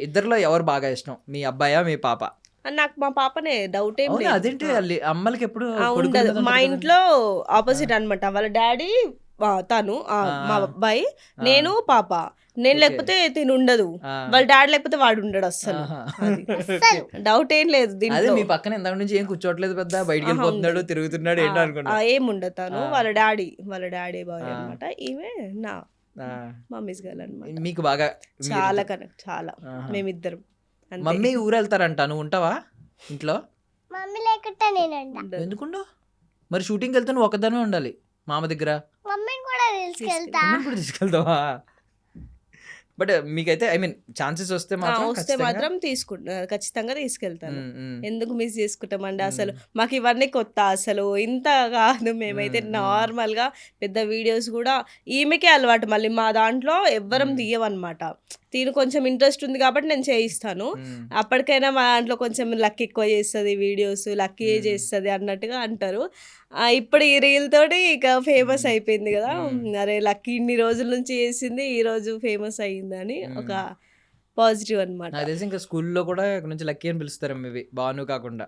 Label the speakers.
Speaker 1: ఇద్దరిలో ఎవరు బాగా ఇష్టం, మీ అబ్బాయా మీ పాప?
Speaker 2: నాకు మా పాపనే, డౌట్ ఏం
Speaker 1: అవునా,
Speaker 2: లేదు.
Speaker 1: అదేంటి అమ్మలకి ఎప్పుడు
Speaker 2: ఉండదు. మా ఇంట్లో ఆపోజిట్ అన్నమాట. వాళ్ళ డాడీ తను మా అబ్బాయి, నేను పాప. నేను లేకపోతే తిను ఉండదు, వాళ్ళ డాడీ లేకపోతే వాడు ఉండడు అస్సలు. డౌట్ ఏం లేదు
Speaker 1: అదే
Speaker 2: దీంట్లో.
Speaker 1: మీ పక్కన ఇంతకు నుంచి ఏం కూర్చోట్లేదు పెద్ద, బయటికి వెళ్ళిపోతున్నాడు తిరుగుతున్నాడు ఏంటో అనుకున్నా.
Speaker 2: ఏం ఉండదు. తను వాళ్ళ డాడీ బాయ్ అనమాట. ఈమె నా మమ్మీస్ గర్ల్ అనమాట.
Speaker 1: మీకు బాగా
Speaker 2: చాలా కనెక్ట్, చాలా. మేమిద్దరం
Speaker 1: మమ్మీ ఊరు వెళ్తారంట, నువ్వు ఉంటావా ఇంట్లో?
Speaker 3: మమ్మీ లేకుంటే నేను
Speaker 1: ఎందుకుండో మరి, షూటింగ్కి వెళ్తే నువ్వు ఒక్కదానే ఉండాలి మామ దగ్గర.
Speaker 3: మమ్మీని కూడా తీసుకెళ్తా.
Speaker 1: మమ్మీని కూడా తీసుకెళ్తావా? బట్ మీకైతే ఐ మీన్ ఛాన్సెస్ వస్తే
Speaker 2: మాత్రం ఖచ్చితంగా తీసుకెళ్తాను. ఎందుకు మిస్ చేసుకుంటామండి అసలు, మాకు ఇవన్నీ కొత్త, అసలు ఇంత కాదు. మేమైతే నార్మల్ గా పెద్ద వీడియోస్ కూడా ఈమెకే అలవాటు. మళ్ళీ మా దాంట్లో ఎవ్వరం తీయవన్నమాట. దీని కొంచెం ఇంట్రెస్ట్ ఉంది కాబట్టి నేను చేయిస్తాను. అప్పటికైనా మా దాంట్లో కొంచెం లక్ ఎక్కువ చేస్తుంది, వీడియోస్ లక్కీ చేస్తుంది అన్నట్టుగా అంటారు. ఇప్పుడు ఈ రీల్ తోటి ఇక ఫేమస్ అయిపోయింది కదా, అరే లక్కీ ఇన్ని రోజుల నుంచి చేసింది ఈ రోజు ఫేమస్ అయ్యిందని ఒక పాజిటివ్ అనమాట.
Speaker 1: నాకు తెలిసి ఇంకా స్కూల్లో కూడా ఇక్కడ నుంచి లక్కీ అని పిలుస్తారు మేబీ, బాను కాకుండా.